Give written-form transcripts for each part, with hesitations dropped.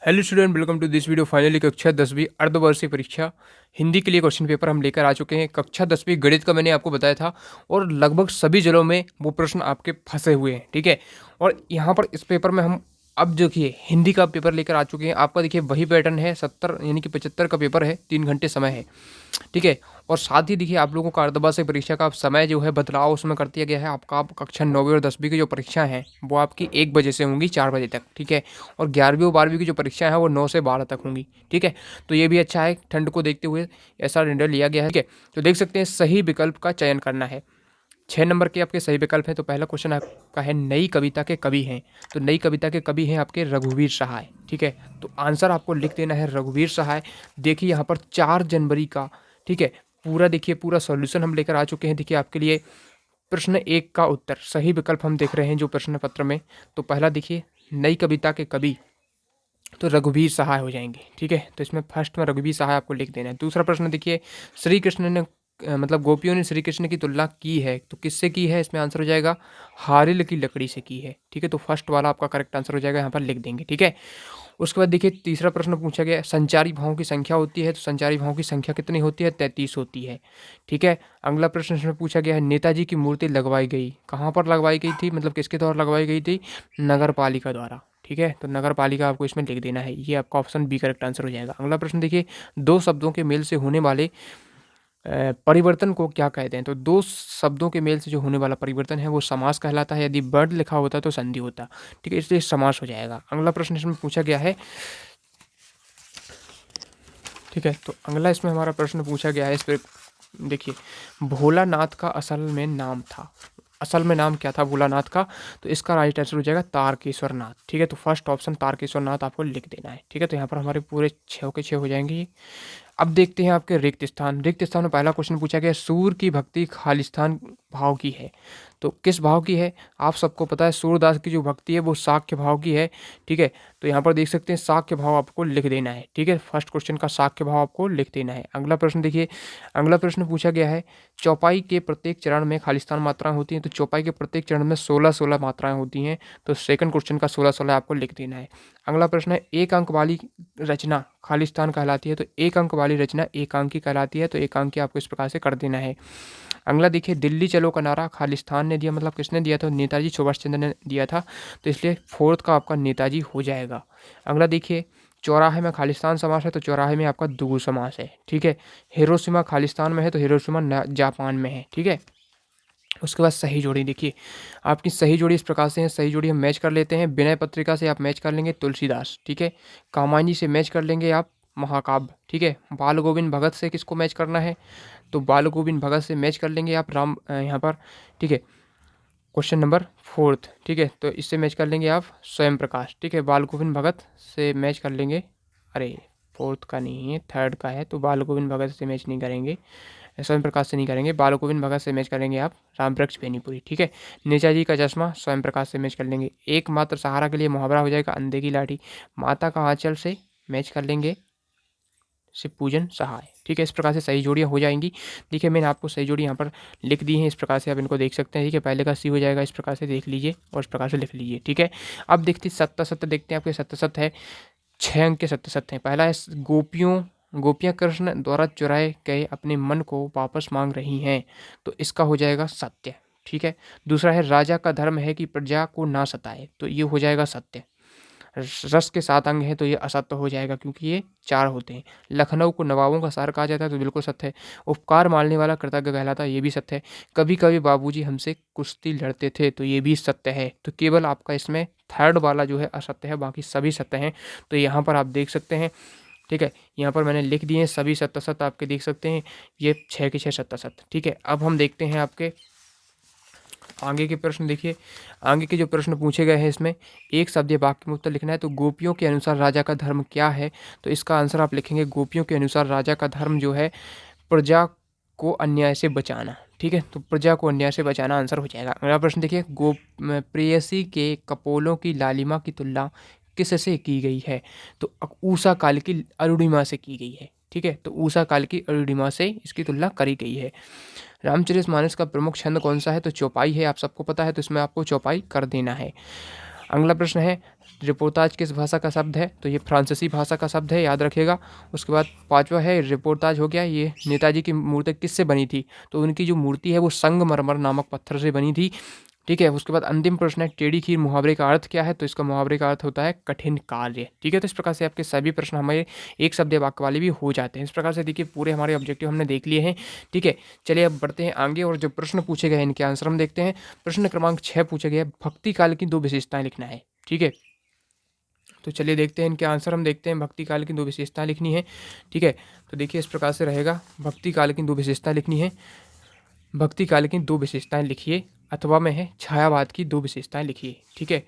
Hello student, welcome to this video. Finally कक्षा 10वीं अर्धवार्षिक परीक्षा हिंदी के लिए क्वेश्चन पेपर हम लेकर आ चुके हैं। कक्षा 10वीं गणित का मैंने आपको बताया था और लगभग सभी जिलों में वो प्रश्न आपके फंसे हुए हैं, ठीक है। और यहाँ पर इस पेपर में हम अब देखिए हिंदी का पेपर लेकर आ चुके हैं। आपका देखिए वही पैटर्न है, 70 यानी कि 75 का पेपर है, 3 घंटे समय है, ठीक है। और साथ ही देखिए आप लोगों का अर्धवार्षिक परीक्षा का समय जो है बदलाव उसमें कर दिया गया है। आपका आप कक्षा 9वीं और 10वीं की जो परीक्षा है वो आपकी 1 बजे से होंगी 4 बजे तक, ठीक है। और 11वीं और 12वीं की जो परीक्षा है वो 9 से 12 तक होंगी, ठीक है। तो ये भी अच्छा है, ठंड को देखते हुए ऐसा निर्णय लिया गया है, ठीक है। तो देख सकते हैं सही विकल्प का चयन करना है। 6 नंबर के आपके सही विकल्प है। तो पहला क्वेश्चन आपका है नई कविता के कवि हैं। तो नई कविता के कवि हैं आपके रघुवीर सहाय, ठीक है। तो आंसर आपको लिख देना है रघुवीर सहाय। देखिए यहाँ पर 4 जनवरी का, ठीक है, पूरा देखिए पूरा सॉल्यूशन हम लेकर आ चुके हैं। देखिए आपके लिए प्रश्न 1 का उत्तर सही विकल्प हम देख रहे हैं जो प्रश्न पत्र में। तो पहला देखिए नई कविता के कवि तो रघुवीर सहाय हो जाएंगे, ठीक है। तो इसमें फर्स्ट में रघुवीर सहाय आपको लिख देना है। दूसरा प्रश्न देखिए श्री कृष्ण ने मतलब गोपियों ने श्री कृष्ण की तुलना की है, तो किससे की है? इसमें आंसर हो जाएगा हारिल की लकड़ी से की है, ठीक है। तो फर्स्ट वाला आपका करेक्ट आंसर हो जाएगा, यहाँ पर लिख देंगे, ठीक है। उसके बाद देखिए तीसरा प्रश्न पूछा गया संचारी भावों की संख्या होती है, तो संचारी भावों की संख्या कितनी होती है? 33 होती है, ठीक है। अगला प्रश्न इसमें पूछा गया है नेताजी की मूर्ति लगवाई गई, कहाँ पर लगवाई गई थी, मतलब किसके द्वारा लगवाई गई थी? नगर पालिका द्वारा, ठीक है। तो नगर पालिका आपको इसमें लिख देना है, ये आपका ऑप्शन बी करेक्ट आंसर हो जाएगा। अगला प्रश्न देखिए दो शब्दों के मेल से होने वाले परिवर्तन को क्या कहते हैं? तो दो शब्दों के मेल से जो होने वाला परिवर्तन है वो समास कहलाता है। यदि वर्ड लिखा होता तो संधि होता, ठीक है, इसलिए समास हो जाएगा। अगला प्रश्न इसमें पूछा गया है, ठीक है। तो अगला इसमें हमारा प्रश्न पूछा गया है, इस पर देखिए भोलानाथ का असल में नाम था, असल में नाम क्या था भोलानाथ का? तो इसका राइट आंसर हो जाएगा तारकेश्वर नाथ, ठीक है। तो फर्स्ट ऑप्शन तारकेश्वर नाथ आपको लिख देना है, ठीक है। तो यहाँ पर हमारे पूरे 6 के 6 हो जाएंगे ये। अब देखते हैं आपके रिक्त स्थान। रिक्त स्थान में पहला क्वेश्चन पूछा गया सूर की भक्ति खालिस्तान भाव की है, तो किस भाव की है? आप सबको पता है सूरदास की जो भक्ति है वो शाक्य भाव की है, ठीक है। तो यहाँ पर देख सकते हैं शाक्य भाव आपको लिख देना है, ठीक है। फर्स्ट क्वेश्चन का शाक्य भाव आपको लिख देना है। अगला प्रश्न देखिए, अगला प्रश्न पूछा गया है चौपाई के प्रत्येक चरण में खालिस्तान मात्राएं होती हैं, तो चौपाई के प्रत्येक चरण में 16-16 मात्राएं होती हैं, तो सेकंड क्वेश्चन का 16-16 आपको लिख देना है। अगला प्रश्न है एक अंक वाली रचना खालिस्तान कहलाती है, तो एक अंक वाली रचना एकांकी कहलाती है, तो एकांकी आपको इस प्रकार से कर देना है। अगला देखिए दिल्ली चलो का नारा खालिस्तान ने दिया, मतलब किसने दिया था? नेताजी सुभाष चंद्र ने दिया था, तो इसलिए फोर्थ का आपका नेताजी हो जाएगा। अगला देखिए चौराहे में खालिस्तान समास है, तो चौराहे में आपका दुगु समास है, ठीक है। हिरोशिमा खालिस्तान में है, तो हिरोशिमा जापान में है, ठीक है। उसके बाद सही जोड़ी देखिए आपकी सही जोड़ी इस प्रकार से है, सही जोड़ी हम मैच कर लेते हैं। विनय पत्रिका से आप मैच कर लेंगे तुलसीदास, ठीक है। कामायनी से मैच कर लेंगे आप महाकाव्य, ठीक है। बाल गोविंद भगत से किसको मैच करना है? तो बाल गोविंद भगत से मैच कर लेंगे आप राम यहाँ पर, ठीक है। क्वेश्चन नंबर 4, ठीक है। तो इससे मैच कर लेंगे आप स्वयं प्रकाश, ठीक है। बाल गोविंद भगत से मैच कर लेंगे, अरे 4 का नहीं है 3 का है, तो बाल गोविंद भगत से मैच नहीं करेंगे, स्वयं प्रकाश से नहीं करेंगे। बाल गोविंद भगत से मैच करेंगे आप रामवृक्ष बेनीपुरी, ठीक है। नेताजी का चश्मा स्वयं प्रकाश से मैच कर लेंगे। एकमात्र सहारा के लिए मुहावरा हो जाएगा अंधे की लाठी। माता का आंचल से मैच कर लेंगे शिव पूजन सहाय, ठीक है। इस प्रकार से सही जोड़ियाँ हो जाएंगी। देखिए मैंने आपको सही जोड़ी यहाँ पर लिख दी है, इस प्रकार से आप इनको देख सकते हैं, ठीक है। पहले का सी हो जाएगा, इस प्रकार से देख लीजिए और इस प्रकार से लिख लीजिए, ठीक है। अब देखते सत्ता सत्य देखते हैं, आपके सत्य सत्य है 6 अंक के सत्य सत्य हैं। पहला है गोपियाँ कृष्ण द्वारा चुराए गए अपने मन को वापस मांग रही हैं, तो इसका हो जाएगा सत्य, ठीक है। दूसरा है राजा का धर्म है कि प्रजा को ना सताए, तो ये हो जाएगा सत्य। रस के 7 अंग हैं, तो ये असत्य हो जाएगा क्योंकि ये 4 होते हैं। लखनऊ को नवाबों का शहर कहा जाता है, तो बिल्कुल सत्य है। उपकार मानने वाला कृतज्ञ कहलाता है, ये भी सत्य है। कभी कभी बाबूजी हमसे कुश्ती लड़ते थे, तो ये भी सत्य है। तो केवल आपका इसमें थर्ड वाला जो है असत्य है, बाकी सभी सत्य हैं। तो यहाँ पर आप देख सकते हैं, ठीक है। यहाँ पर मैंने लिख दिए हैं सभी सत्य सत्य, आपके देख सकते हैं ये 6 के 6 सत्य सत्य, ठीक है। अब हम देखते हैं आपके आगे के प्रश्न। देखिए आगे के जो प्रश्न पूछे गए हैं इसमें एक शब्द या वाक्य में उत्तर लिखना है। तो गोपियों के अनुसार राजा का धर्म क्या है? तो इसका आंसर आप लिखेंगे गोपियों के अनुसार राजा का धर्म जो है प्रजा को अन्याय से बचाना, ठीक है। तो प्रजा को अन्याय से बचाना आंसर हो जाएगा। अगला प्रश्न देखिए प्रेयसी के कपोलों की लालिमा की तुलना किससे की गई है? तो ऊषा काल की अरुणिमा से की गई है, ठीक है। तो ऊषा काल की अरुणिमा से इसकी तुलना करी गई है। रामचरितमानस का प्रमुख छंद कौन सा है? तो चौपाई है, आप सबको पता है, तो इसमें आपको चौपाई कर देना है। अगला प्रश्न है रिपोर्टाज किस भाषा का शब्द है? तो ये फ्रांसीसी भाषा का शब्द है, याद रखिएगा। उसके बाद पाँचवा है रिपोर्टाज हो गया। ये नेताजी की मूर्ति किससे बनी थी? तो उनकी जो मूर्ति है वो संगमरमर नामक पत्थर से बनी थी, ठीक है। उसके बाद अंतिम प्रश्न है टेढ़ी खीर मुहावरे का अर्थ क्या है? तो इसका मुहावरे का अर्थ होता है कठिन कार्य, ठीक है। तो इस प्रकार से आपके सभी प्रश्न हमारे एक शब्द या वाक्य वाले भी हो जाते हैं। इस प्रकार से देखिए पूरे हमारे ऑब्जेक्टिव हमने देख लिए हैं, ठीक है। चलिए अब बढ़ते हैं आगे और जो प्रश्न पूछे गए हैं इनके आंसर हम देखते हैं। प्रश्न क्रमांक 6 पूछा गया है, भक्ति काल की 2 विशेषताएं लिखना है, ठीक है। तो चलिए देखते हैं इनके आंसर हम देखते हैं। भक्ति काल की 2 विशेषताएं लिखनी है, ठीक है। तो देखिए इस प्रकार से रहेगा, भक्ति काल की 2 विशेषताएं लिखनी है। भक्ति काल की 2 विशेषताएं लिखिए, अथवा में है छायावाद की 2 विशेषताएं लिखिए, ठीक है।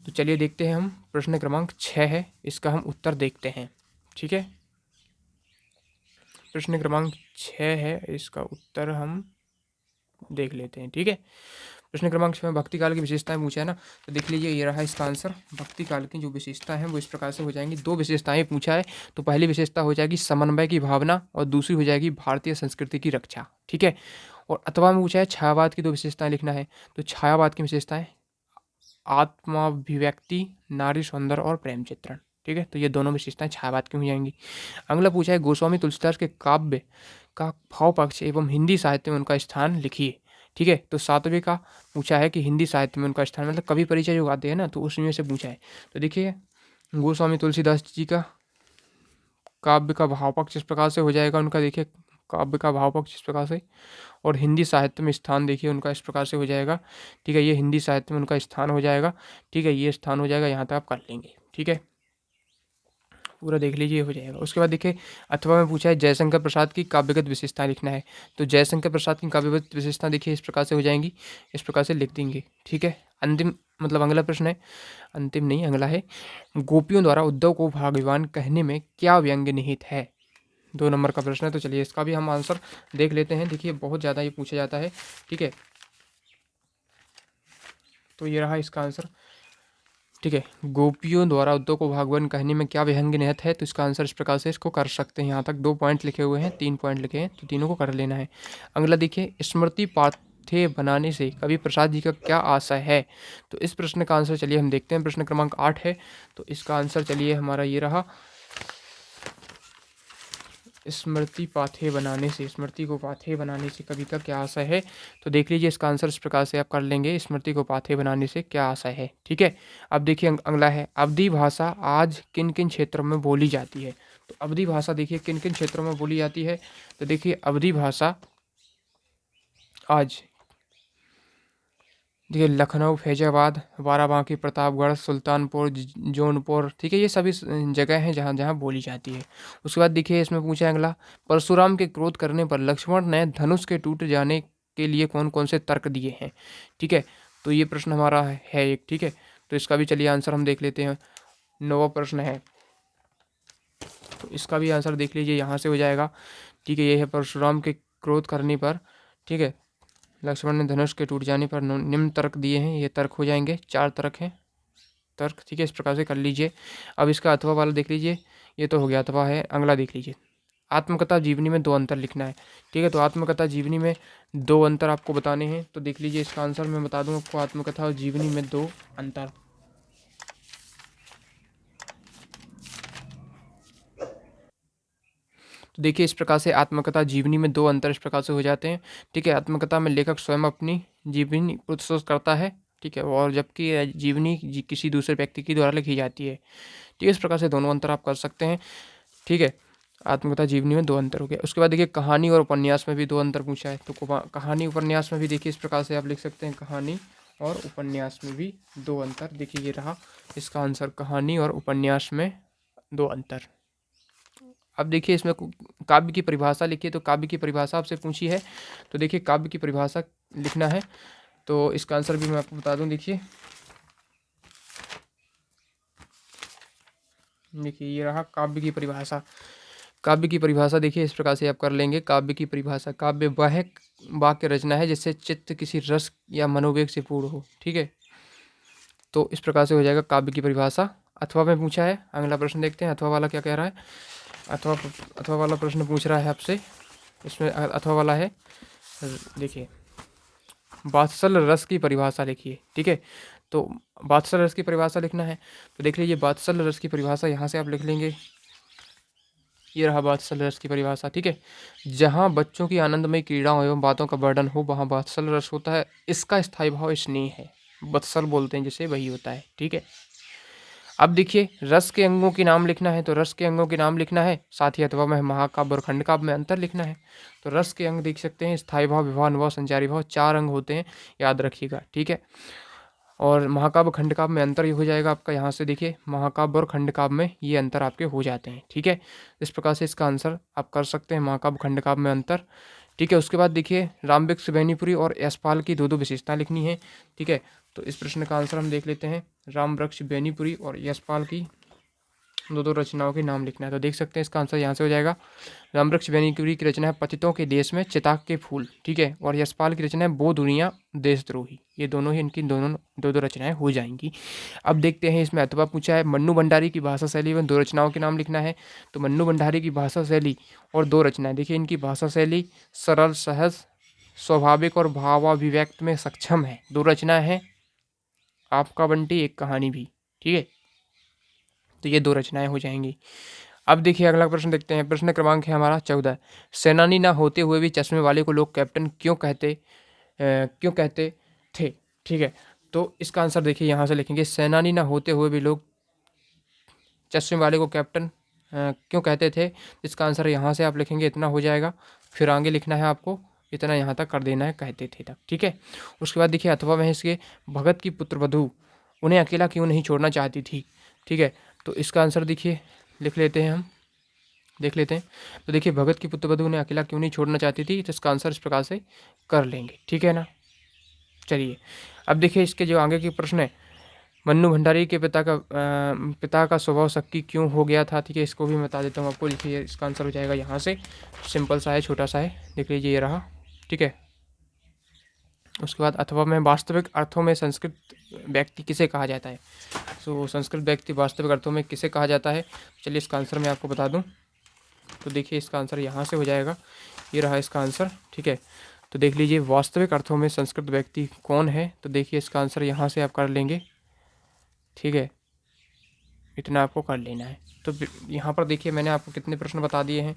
तो चलिए देखते हैं हम, प्रश्न क्रमांक 6 है, इसका हम उत्तर देखते हैं, ठीक है। प्रश्न क्रमांक 6 है, इसका उत्तर हम देख लेते हैं, ठीक है। प्रश्न क्रमांक 6 में भक्ति काल की विशेषताएं पूछा है ना, तो देख लीजिए ये रहा इसका आंसर। भक्ति काल की जो विशेषता है वो इस प्रकार से हो जाएंगी, 2 विशेषताएं पूछा है। तो पहली विशेषता हो जाएगी समन्वय की भावना और दूसरी हो जाएगी भारतीय संस्कृति की रक्षा, ठीक है। और अथवा में पूछा है छायावाद की 2 विशेषताएं लिखना है। तो छायावाद की विशेषताएं आत्माभिव्यक्ति, नारी सौंदर्य और प्रेम चित्रण, ठीक है। तो ये दोनों विशेषताएं छायावाद की हो जाएंगी। अगला पूछा है गोस्वामी तुलसीदास के काव्य का भाव पक्ष एवं हिंदी साहित्य में उनका स्थान लिखिए, ठीक है। तो 7वें का पूछा है कि हिंदी साहित्य में उनका स्थान, मतलब कवि परिचय जो आते हैं ना, तो उसमें से पूछा है। तो देखिए गोस्वामी तुलसीदास जी का काव्य का भाव पक्ष इस प्रकार से हो जाएगा उनका, देखिए काव्य का भाव पक्ष इस प्रकार से, और हिंदी साहित्य में स्थान देखिए उनका इस प्रकार से हो जाएगा, ठीक है। ये हिंदी साहित्य में उनका स्थान हो जाएगा, ठीक है। ये स्थान हो जाएगा, यहाँ तक आप कर लेंगे, ठीक है। पूरा देख लीजिए हो जाएगा। उसके बाद देखिए अथवा में पूछा है जयशंकर प्रसाद की काव्यगत विशेषताएं लिखना है। तो जयशंकर प्रसाद की काव्यगत विशेषता देखिए इस प्रकार से हो जाएंगी, इस प्रकार से लिख देंगे, ठीक है। अंतिम मतलब अगला प्रश्न है, अंतिम नहीं अगला है, गोपियों द्वारा उद्धव को भगवान कहने में क्या व्यंग्य निहित है? 2 नंबर का प्रश्न है। तो चलिए इसका भी हम आंसर देख लेते हैं। देखिए बहुत ज़्यादा ये पूछा जाता है, ठीक है। तो ये रहा इसका आंसर, ठीक है। गोपियों द्वारा उद्धव को भगवान कहने में क्या व्यंग्य निहित है? तो इसका आंसर इस प्रकार से इसको कर सकते हैं। यहाँ तक 2 पॉइंट लिखे हुए हैं, 3 पॉइंट लिखे हैं, तो तीनों को कर लेना है। अगला देखिए स्मृति पाठ्य बनाने से कवि प्रसाद जी का क्या आशय है? तो इस प्रश्न का आंसर चलिए हम देखते हैं। प्रश्न क्रमांक 8 है, तो इसका आंसर चलिए हमारा ये रहा, स्मृति पाथेय बनाने से, स्मृति को पाथेय बनाने से कवि का क्या आशय है? तो देख लीजिए इसका आंसर इस प्रकार से आप कर लेंगे, स्मृति को पाथेय बनाने से क्या आशय है, ठीक है। अब देखिए अगला है अवधी भाषा आज किन किन क्षेत्रों में बोली जाती है? तो अवधी भाषा देखिए किन किन क्षेत्रों में बोली जाती है? तो देखिए अवधी भाषा आज देखिए लखनऊ, फैजाबाद, बाराबांकी, प्रतापगढ़, सुल्तानपुर, जौनपुर, ठीक है। ये सभी जगह हैं जहाँ जहाँ बोली जाती है। उसके बाद देखिए इसमें पूछा है अगला, परशुराम के क्रोध करने पर लक्ष्मण ने धनुष के टूट जाने के लिए कौन कौन से तर्क दिए हैं, ठीक है। तो ये प्रश्न हमारा है एक, ठीक है। तो इसका भी चलिए आंसर हम देख लेते हैं। 9वां प्रश्न है, तो इसका भी आंसर देख लीजिए, यहाँ से हो जाएगा, ठीक है। ये है परशुराम के क्रोध करने पर, ठीक है, लक्ष्मण ने धनुष के टूट जाने पर निम्न तर्क दिए हैं। ये तर्क हो जाएंगे, 4 तर्क हैं तर्क, ठीक है। इस प्रकार से कर लीजिए। अब इसका अथवा वाला देख लीजिए, ये तो हो गया अथवा है। अगला देख लीजिए आत्मकथा जीवनी में 2 अंतर लिखना है, ठीक है। तो आत्मकथा जीवनी में 2 अंतर आपको बताने हैं। तो देख लीजिए इसका आंसर मैं बता दूं आपको, आत्मकथा और जीवनी में 2 अंतर। तो देखिए इस प्रकार से आत्मकथा जीवनी में 2 अंतर इस प्रकार से हो जाते हैं, ठीक है। आत्मकथा में लेखक स्वयं अपनी जीवनी प्रस्तुत करता है, ठीक है, और जबकि जीवनी किसी दूसरे व्यक्ति की द्वारा लिखी जाती है, ठीक है। इस प्रकार से दोनों अंतर आप कर सकते हैं, ठीक है। आत्मकथा जीवनी में 2 अंतर हो गया। उसके बाद देखिए कहानी और उपन्यास में भी 2 अंतर पूछा है। तो कहानी उपन्यास में भी देखिए इस प्रकार से आप लिख सकते हैं, कहानी और उपन्यास में भी 2 अंतर। देखिए ये रहा इसका आंसर, कहानी और उपन्यास में 2 अंतर। अब देखिए इसमें काव्य की परिभाषा लिखिए। तो काव्य की परिभाषा आपसे पूछी है, तो देखिए काव्य की परिभाषा लिखना है। तो इसका आंसर भी मैं आपको बता दूं, देखिए ये रहा काव्य की परिभाषा। काव्य की परिभाषा देखिए इस प्रकार से आप कर लेंगे। काव्य की परिभाषा, काव्य वह वाक्य रचना है जिससे चित्त किसी रस या मनोवेग से पूर्ण हो, ठीक है। तो इस प्रकार से हो जाएगा काव्य की परिभाषा। अथवा में पूछा है, अगला प्रश्न देखते हैं अथवा वाला क्या कह रहा है। अथवा वाला प्रश्न पूछ रहा है आपसे, इसमें अथवा वाला है, देखिए वात्सल रस की परिभाषा लिखिए, ठीक है। तो बात्सल रस की परिभाषा लिखना है, तो देख लीजिए बात्सल रस की परिभाषा यहाँ से आप लिख लेंगे। ये रहा वात्सल रस की परिभाषा, ठीक है। जहाँ बच्चों की आनंदमय क्रीड़ाओं एवं बातों का वर्णन हो वहाँ वात्सल रस होता है। इसका स्थायी भाव स्नेह है, वत्सल बोलते हैं जिसे, वही होता है, ठीक है। अब देखिए रस के अंगों के नाम लिखना है, तो रस के अंगों के नाम लिखना है, साथ ही अथवा में महाकाव्य और खंडकाव्य में अंतर लिखना है। तो रस के अंग देख सकते हैं, स्थायी भाव, विभाव, अनुभव, संचारी भाव, 4 अंग होते हैं, याद रखिएगा, ठीक है। और महाकाव्य खंडकाव्य में अंतर ये हो जाएगा आपका, यहाँ से देखिए महाकाव्य और खंडकाव्य में ये अंतर आपके हो जाते हैं, ठीक है। इस प्रकार से इसका आंसर आप कर सकते हैं, महाकाव्य खंडकाव्य में अंतर, ठीक है। उसके बाद देखिए रामवृक्ष बेनीपुरी और यशपाल की दो विशेषताएं लिखनी है, ठीक है। तो इस प्रश्न का आंसर हम देख लेते हैं, रामवृक्ष बेनीपुरी और यशपाल की दो रचनाओं के नाम लिखना है। तो देख सकते हैं इसका आंसर यहाँ से हो जाएगा, रामवृक्ष बेनीपुरी की रचना है पतितों के देश में चिता के फूल, ठीक है। और यशपाल की रचना है वो दुनिया देशद्रोही। ये दोनों ही इनकी दो रचनाएं हो जाएंगी। अब देखते हैं इसमें अथवा पूछा है मन्नू भंडारी की भाषा शैली एवं 2 रचनाओं के नाम लिखना है। तो मन्नू भंडारी की भाषा शैली और 2 रचनाएं, देखिए इनकी भाषा शैली सरल, सहज, स्वाभाविक और भावाभिव्यक्त में सक्षम है। 2 रचनाएं हैं, आपका बंटी एक कहानी भी, ठीक है। तो ये 2 रचनाएं हो जाएंगी। अब देखिए अगला प्रश्न देखते हैं, प्रश्न क्रमांक है हमारा 14। सेनानी ना होते हुए भी चश्मे वाले को लोग कैप्टन क्यों कहते थे, ठीक है। तो इसका आंसर देखिए यहाँ से लिखेंगे, सेनानी ना होते हुए भी लोग चश्मे वाले को कैप्टन क्यों कहते थे। इसका आंसर यहाँ से आप लिखेंगे, इतना हो जाएगा, फिर आगे लिखना है आपको, इतना यहाँ तक कर देना है, कहते थे तक, ठीक है। उसके बाद देखिए अथवा वह इसके भगत की पुत्रवधू उन्हें अकेला क्यों नहीं छोड़ना चाहती थी, ठीक है। तो इसका आंसर देखिए लिख लेते हैं, हम देख लेते हैं। तो देखिए भगत की पुत्रवधू उन्हें अकेला क्यों नहीं छोड़ना चाहती थी, तो इसका आंसर इस प्रकार से कर लेंगे, ठीक है ना। चलिए अब देखिए इसके जो आगे के प्रश्न है, मन्नू भंडारी के पिता का स्वभाव शक्की क्यों हो गया था, ठीक है। इसको भी मैं बता देता हूँ आपको, देखिए इसका आंसर हो जाएगा यहाँ से, सिंपल सा है, छोटा सा है, देख लीजिए ये रहा, ठीक है। उसके बाद अथवा में वास्तविक अर्थों में संस्कृत व्यक्ति किसे कहा जाता है। तो संस्कृत व्यक्ति वास्तविक अर्थों में किसे कहा जाता है, चलिए इसका आंसर मैं आपको बता दूं। तो देखिए इसका आंसर यहाँ से हो जाएगा, ये रहा इसका आंसर, ठीक है। तो देख लीजिए वास्तविक अर्थों में संस्कृत व्यक्ति कौन है, तो देखिए इसका आंसर यहाँ से आप कर लेंगे, ठीक है। इतना आपको कर लेना है। तो यहाँ पर देखिए मैंने आपको कितने प्रश्न बता दिए हैं,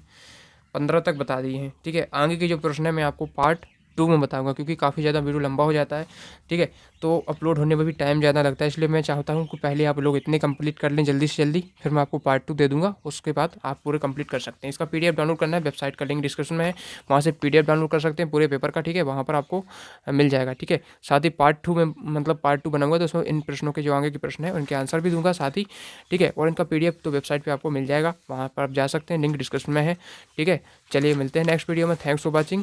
15 तक बता दिए हैं, ठीक है। आगे के जो प्रश्न है मैं आपको पार्ट 2 में बताऊंगा, क्योंकि काफ़ी ज़्यादा वीडियो लंबा हो जाता है, ठीक है। तो अपलोड होने में भी टाइम ज़्यादा लगता है, इसलिए मैं चाहता हूँ कि पहले आप लोग इतने कंप्लीट कर लें जल्दी से जल्दी, फिर मैं आपको पार्ट 2 दे दूँगा, उसके बाद आप पूरे कंप्लीट कर सकते हैं। इसका PDF डाउनलोड करना है, वेबसाइट का लिंक डिस्क्रिप्शन में है, वहाँ से PDF डाउनलोड कर सकते हैं पूरे पेपर का, ठीक है। वहाँ पर आपको मिल जाएगा, ठीक है। साथ ही पार्ट 2 में मतलब पार्ट 2 बनाऊंगा, तो उसमें इन प्रश्नों के जो आगे के प्रश्न है उनके आंसर भी दूंगा साथ ही, ठीक है। और इनका PDF तो वेबसाइट पर आपको मिल जाएगा, वहाँ पर आप जा सकते हैं, लिंक डिस्क्रिप्शन में है, ठीक है। चलिए मिलते हैं नेक्स्ट वीडियो में, थैंक्स फॉर वॉचिंग।